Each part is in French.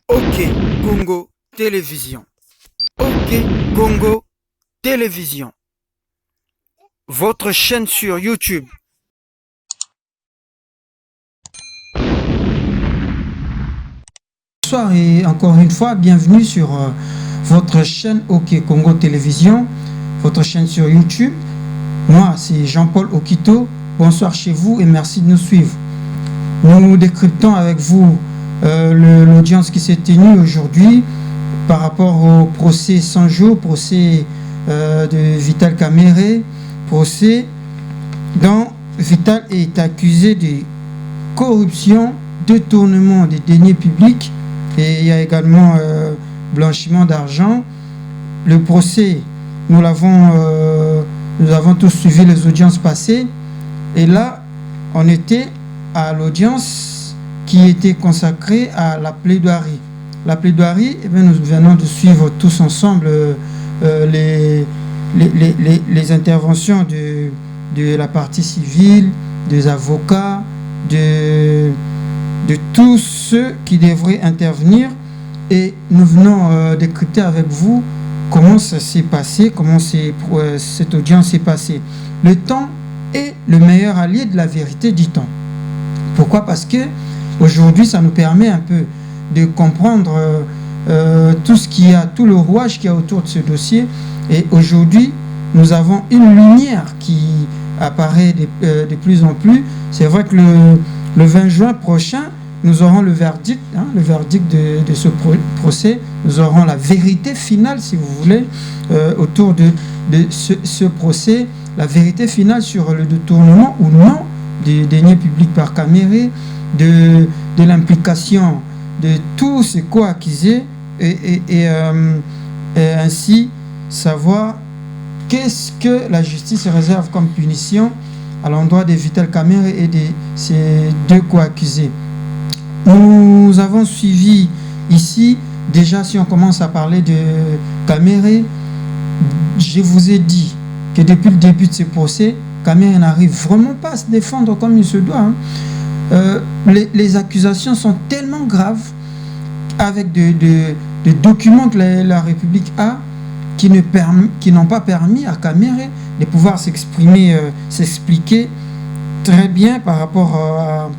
OK Congo Télévision. OK Congo Télévision. Votre chaîne sur YouTube. Bonsoir et encore une fois, bienvenue sur votre chaîne OK Congo Télévision, votre chaîne sur YouTube. Moi, c'est Jean-Paul Okito. Bonsoir chez vous et merci de nous suivre. Nous décryptons avec vous l'audience qui s'est tenue aujourd'hui par rapport au procès 100 jours, procès de Vital Kamerhe, procès dont Vital est accusé de corruption, détournement des deniers publics et il y a également blanchiment d'argent. Le procès, nous avons tous suivi les audiences passées et là, on était à l'audience qui était consacrée à la plaidoirie. La plaidoirie, eh bien, nous venons de suivre tous ensemble les interventions de la partie civile, des avocats, de tous ceux qui devraient intervenir et nous venons décrypter avec vous comment ça s'est passé, comment cette audience s'est passée. Le temps est le meilleur allié de la vérité, dit-on. Pourquoi? Parce que aujourd'hui, ça nous permet un peu de comprendre tout ce qu'il y a, tout le rouage qu'il y a autour de ce dossier. Et aujourd'hui, nous avons une lumière qui apparaît de plus en plus. C'est vrai que le 20 juin prochain, nous aurons le verdict de ce procès. Nous aurons la vérité finale, si vous voulez, autour de ce procès. La vérité finale sur le détournement ou non des deniers publics par Kamerhe, de l'implication de tous ces co-accusés et ainsi savoir qu'est-ce que la justice réserve comme punition à l'endroit de Vital Kamerhe et de ces deux co-accusés. Nous avons suivi ici, déjà si on commence à parler de Kamerhe, je vous ai dit que depuis le début de ce procès, Kamerhe n'arrive vraiment pas à se défendre comme il se doit. Les accusations sont tellement graves avec des documents que la République a qui n'ont pas permis à Kamerhe de pouvoir s'exprimer, s'expliquer très bien par rapport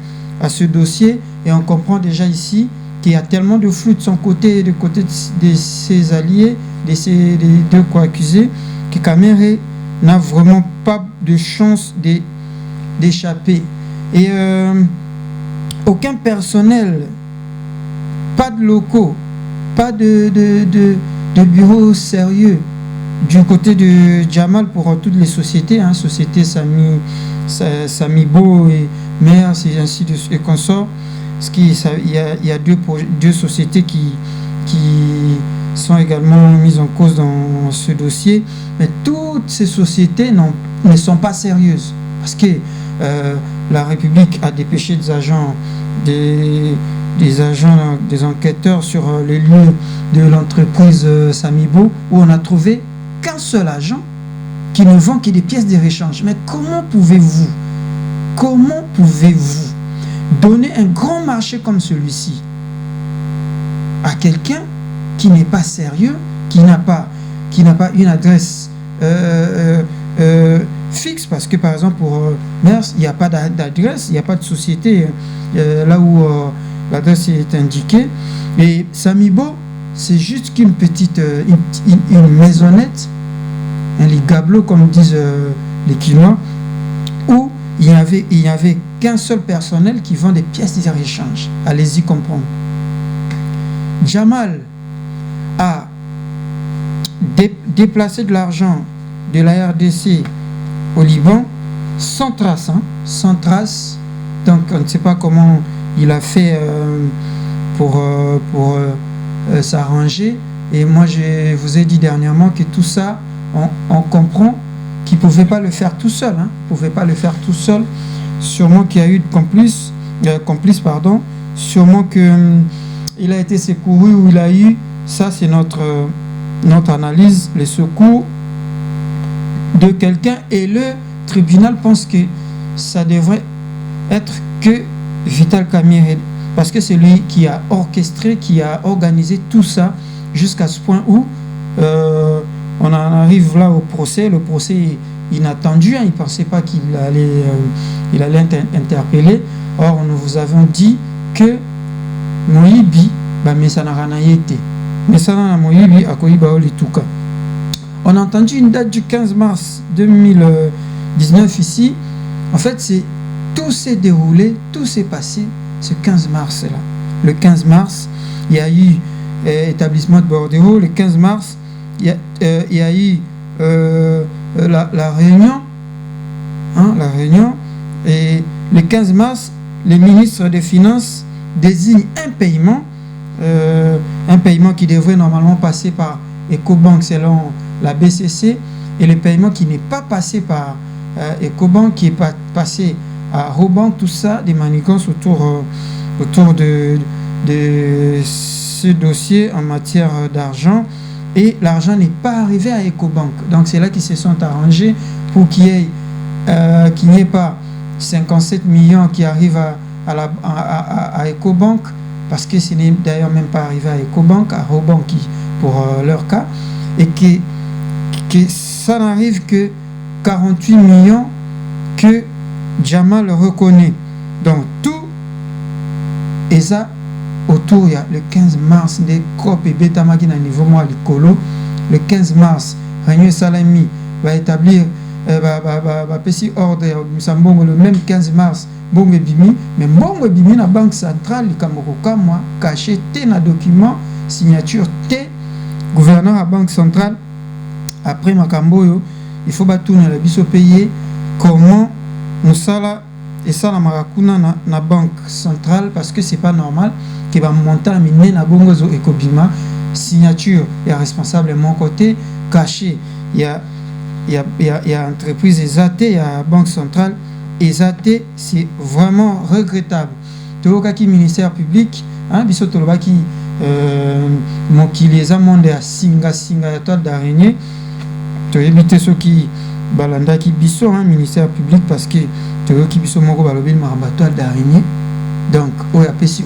à ce dossier. Et on comprend déjà ici qu'il y a tellement de flou de son côté et de côté de ses alliés, des deux co-accusés, que Kamerhe n'a vraiment pas de chance d'échapper. Et aucun personnel, pas de locaux, pas de bureaux sérieux du côté de Jamal pour toutes les sociétés, société Samibo et Mers et ainsi de suite et consorts. Il y a deux sociétés qui sont également mises en cause dans ce dossier, mais toutes ces sociétés ne sont pas sérieuses parce que la République a dépêché des enquêteurs sur les lieux de l'entreprise Samibo où on a trouvé qu'un seul agent qui ne vend que des pièces de rechange. Mais comment pouvez-vous donner un grand marché comme celui-ci à quelqu'un qui n'est pas sérieux, qui n'a pas une adresse fixe? Parce que par exemple pour Mers, il n'y a pas d'adresse, il n'y a pas de société là où l'adresse est indiquée. Et Samibo, c'est juste qu'une petite une maisonnette, un ligablo comme disent les Quinois, où il n'y avait qu'un seul personnel qui vend des pièces de rechange. Allez-y comprendre. Jamal a déplacé de l'argent de la RDC au Liban sans trace, sans trace. Donc on ne sait pas comment il a fait pour s'arranger. Et moi je vous ai dit dernièrement que tout ça, on comprend qu'il ne pouvait pas le faire tout seul. Sûrement qu'il y a eu complice, sûrement qu'il a été secouru ou il a eu, ça c'est notre analyse, les secours de quelqu'un, et le tribunal pense que ça devrait être que Vital Kamerhe. parce que c'est lui qui a orchestré, qui a organisé tout ça jusqu'à ce point où on en arrive là au procès. Le procès inattendu, hein, il ne pensait pas qu'il allait, interpeller. Or, nous vous avons dit que Moïbi, mais ça n'a rien été. Mais ça n'a Moïbi à Koïba Olituka. On a entendu une date du 15 mars 2019 ici. En fait, tout s'est déroulé, tout s'est passé ce 15 mars-là. Le 15 mars, il y a eu établissement de Bordeaux. Le 15 mars, il y a eu la réunion. Hein, la réunion. Et le 15 mars, le ministre des Finances désigne un paiement qui devrait normalement passer par Ecobank selon la BCC, et le paiement qui n'est pas passé par Ecobank, qui est passé à Robank, tout ça, des manigances autour de ce dossier en matière d'argent, et l'argent n'est pas arrivé à Ecobank. Donc c'est là qu'ils se sont arrangés pour qu'il n'y ait pas 57 millions qui arrivent à Ecobank, parce que ce n'est d'ailleurs même pas arrivé à Ecobank, à Robank pour leur cas, et que ça n'arrive que 48 millions que Jamal reconnaît. Donc tout est ça autour, il y a le 15 mars des COP et Betamaki à niveau moi l'icolo. Le 15 mars, Réunion Salami va établir petit ordre le même 15 mars. Bongo Bimi, mais Bongo Bimi na banque centrale, moi caché T na document, signature T, gouverneur à banque centrale. Après Makamboyo, il faut tourner la biso payer comment nous ça et ça la marakuna na banque centrale, parce que c'est pas normal que va monter à miner na bongo zo ekobima, signature et responsable de mon côté, caché il y a entreprise ESAT, il y a banque centrale ESAT, c'est vraiment regrettable. Tolokaki ministère public, hein, biso tolobaki mokili eza monde ya singa ya toile d'araignée. Tu éviter ceux qui balanda qui biso, hein, ministère public, parce que tu qui biso moko balobi maramba toile d'araignée. Donc o apesi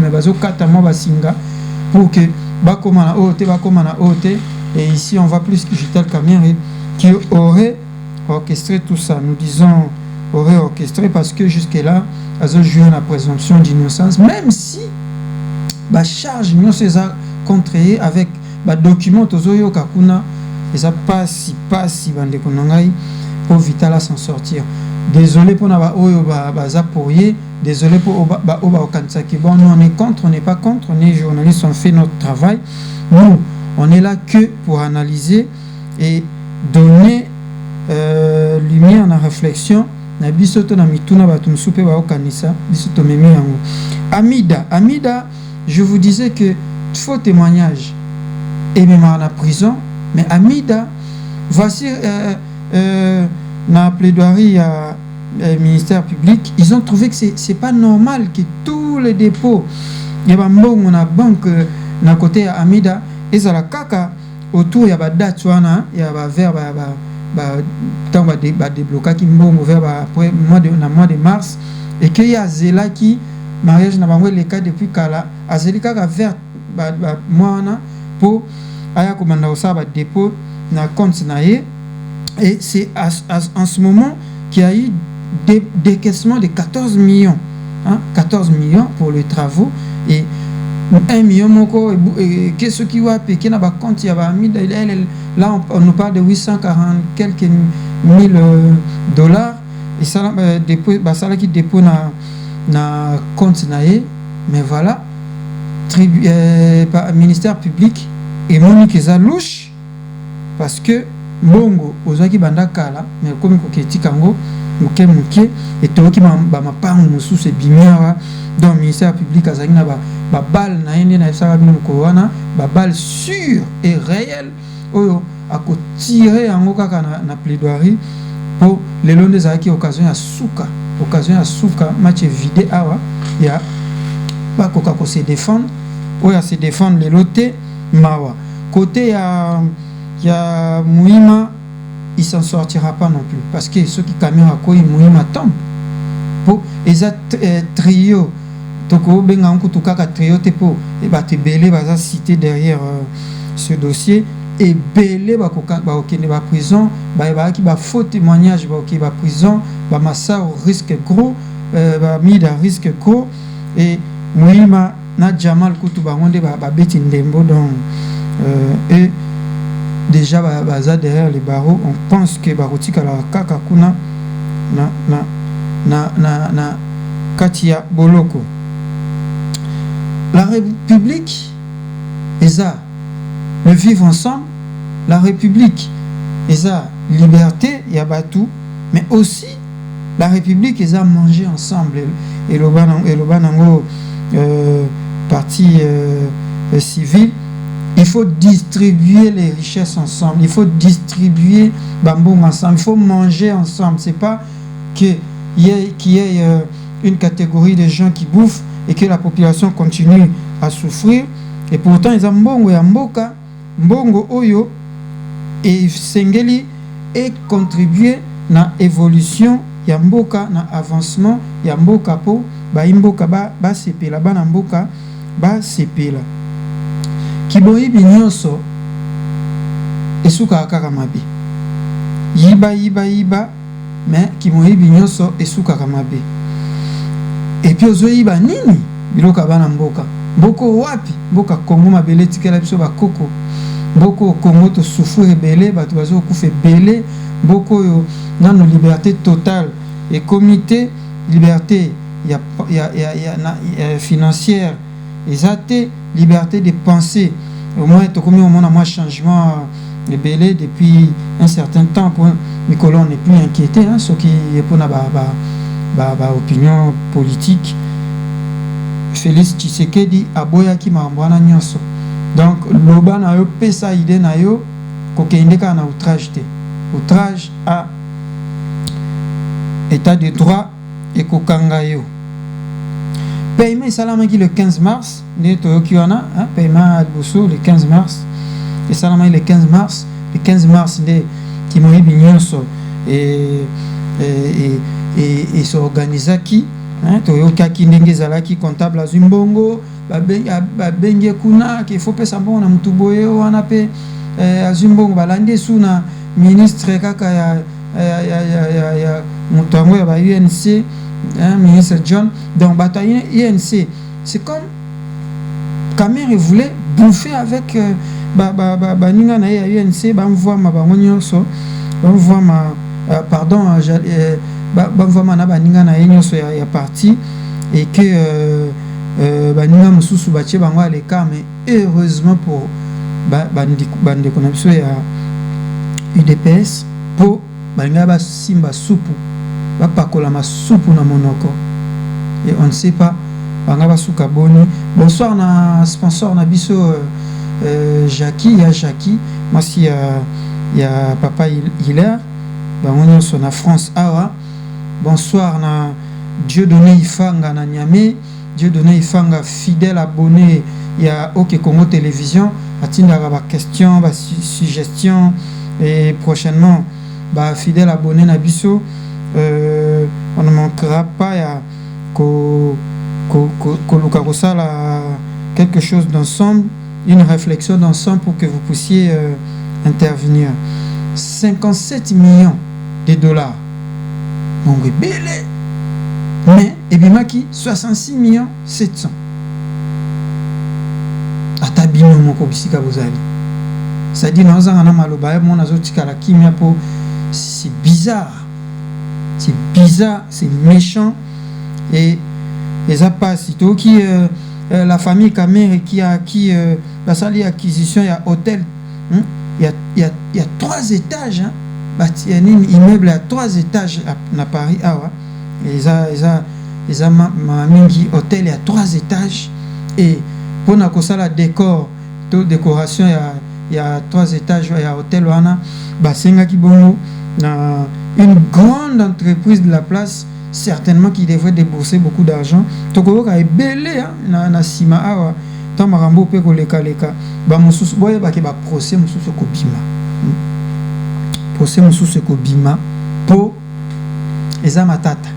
mais bazo kata mo basinga pour que bakoma na OT. Et ici on voit plus que Vital Kamerhe qui aurait orchestré tout ça. Nous disons aurait orchestré parce que jusque là ils ont joué la présomption d'innocence, même si la charge nous c'est contre avec document tozoyo kakuna, et ça pas si bande konangai pour Vital s'en sortir. Désolé pour na oyo zapoyer, désolé pour oba okansaki. Bon, nous on est contre, on n'est pas contre, on est journalistes, on fait notre travail. Nous on est là que pour analyser et donner lumière à la réflexion. Na bisoto na mituna batum soupe ba okanisa bisoto memi yango. Amida, je vous disais que faux témoignage et même en prison, mais Amida, voici na plaidoirie à ministère public, ils ont trouvé que c'est pas normal que tous les dépôts il y a na banque na côté à Amida et ça la kaka autour il y a date wana il y a vers tant débloquer qui mbongo vers après mois de mars, et qu'il y a zela qui mariage na bango les cas depuis kala azelika ka vers moi na pour aya komanda osaba dépôt na compte na ye. Et c'est en ce moment qu'il y a eu des décaissements de 14 millions, hein, 14 millions pour les travaux, et 1 million moko et qu'est-ce qui va payer na ba compte ya ba là on nous parle de 840 quelques mille dollars, et ça dépôt ça là qui dépôt na compte na ye. Mais voilà, ministère public et Monique eza louche, parce que bongo ozaki bandakala mais comme koketi kango muke et toki ba mapango mususu ebimiawa. Donc ministère public azaki na ba balle na ende na esaka bino kowana ba balle sûre et réelle oyo ako tirer yango kaka na plaidoirie pour les londes ezaki occasion ya suka match vidé awa ya ba koka ko se défendre oyo se défendre les lotés mawa côté ya Mouima, il s'en sortira pas non plus, parce que ceux qui caméra quoi Mouima tombe pour les trio toko benga nkutuka ka triote po et ba te belé ba cité derrière ce dossier et belé ba okende ba prison ba ki ba faux témoignage ba ki ba prison ba massa au risque gros ba mis à risque gros et Moïma na Jamal kutu ba ngonde ba beti ndembo donc et déjà baza derrière les barreaux on pense que ba kotika la kaka kuna na katia boloko. La République est ça le vivre ensemble. La République est ça liberté y a batou, mais aussi la République est ça manger ensemble et le banango parti civil. Il faut distribuer les richesses ensemble, il faut distribuer bambou ensemble, il faut manger ensemble. C'est pas qu'il y ait une catégorie de gens qui bouffent et que la population continue à souffrir. Et pourtant, ils ont mbongo ya mboka, mbongo oyo et sengeli et contribuer na évolution ya mboka, na avancement ya mboka po ba mboka ba sepela bana mboka ba sepela. Kiboyi binyoso esuka kaka mabe. Yiba mais kimoyi binyoso esuka kaka mabe. Et puis ozoyiba nini biloka bana mboka. Mboko wapi? Mboka Kongo mabele tikela biso ba koko. Mboko Kongo to souffrir belé bato bazo kufa belé. Mboko yo nano liberté totale et comité liberté ya financière et liberté de penser. Au moins tokomi au monde a changement de belé depuis un certain temps pour les colons n'est plus inquiété hein, ce qui est pour na opinion politique. Félix Tshisekedi aboya ki mambwana nyonso. Donc loba na yo pesa idée na yo kokende ka na outrage te. Outrage à état de droit et kokanga yo. Paiement salama qui le 15 mars, né toyokiwana, hein, paiement à Bosso le 15 mars. Et salama le 15 mars, le 15 mars né qui moyi binyonso et s'organisa qui toyokaki ndenge ezalaki comptable azwi mbongo babenge kuna qu'il faut pesa mbongo na mutu boye wana pe azwi mbongo balandi esu na ministre kaka ya mutu yango ya ba UNC ministre John. Donc bato ya UNC c'est comme Kamerhe voulait bouffer avec baninga na ya UNC bamvwama bango nyonso bamvwama pardon bamvwama na baninga na ye nyonso ya parti et que baninga mosusu batie bango aleka. Mais heureusement pour bandeko na biso ya UDPS po balinga basimba supu bapakola masupu na monoko et on ne sait pas banga basuka boni. Bonsoir na sponsor na biso Jackie merci ya papa Hilaire bango nyonso na France awa. Bonsoir na Dieudonné Ifanga na Niamey, Dieudonné Ifanga fidèle abonné ya OK Congo Télévision atindaka ba question ba suggestion et prochainement ba fidèle abonné na biso. On ne manquera pas ya luka kosala quelque chose d'ensemble, une réflexion d'ensemble pour que vous puissiez intervenir. 57 millions de dollars. Mon belé. Mais ebimaki 66 millions 700. Atabino moko bisika bozali. Ça dit non za na maloba mon azotika la kimia po c'est bizarre. C'est bizarre, c'est méchant et ça passe sitôt qui la famille Kamerhe qui a acquis la salle d'acquisition, il y a hôtel, il y a 3 étages, hein, il y a un immeuble à 3 étages à Paris, et ça mingi hôtel il y a 3 étages et pour na kosala décor, toute décoration il y a 3 étages, il y a hôtel wana basenga ki bongo na une grande entreprise de la place certainement qui devrait débourser beaucoup d'argent. Tokoyoka est belé na sima awa tant marambo pe ko leka ba mususu boye ba ke ba procès mususu ko bima. Procès mususu ko bima po eza matata.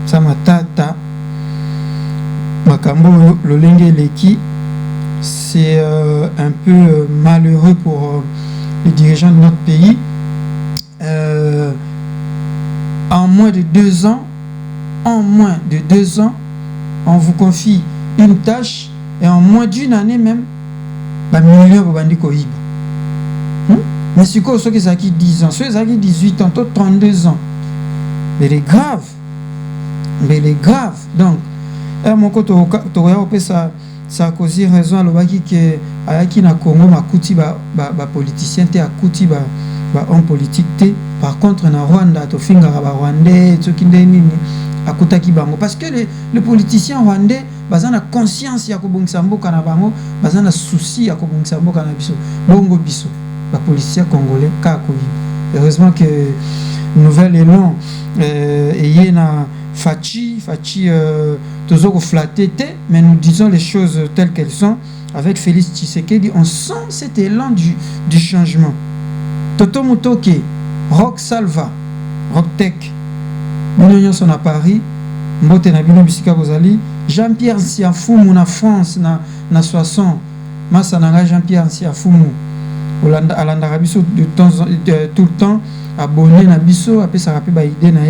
Sa matata Makambo Lolenge Leki, c'est un peu malheureux pour les dirigeants de notre pays. En moins de 2 ans, on vous confie une tâche et en moins d'une année même, millions de bandits kohiba. Mais c'est quoi ceux qui ont 10 ans, ceux qui ont 18 ans, 32 ans. Mais il est grave. Donc, mon côté, ça a causé raison à l'obaki que ayaki na Congo makuti ba politicien te akuti ba homme politique te. Par contre na Rwanda to finga ba Rwandais to kindeni akutaki bango parce que les politiciens rwandais bazana conscience ya kobongisa mboka na bango, bazana souci ya kobongisa mboka na biso. Bongo biso ba politiciens congolais ka ko. Heureusement que nouvelle élan et na Fachi toujours flatté, mais nous disons les choses telles qu'elles sont. Avec Félix Tshisekedi, on sent cet élan du changement. Toto Mutoke, Rock Salva, Rock Tech, nous sommes à Paris, Mbote Nabino Bisika Bozali, Jean-Pierre Siafoumou na France, na 60, Massa Nanga Jean-Pierre Siafoumou, Alanda Rabiso tout le temps, abonné na biso, après ça rappelle idée na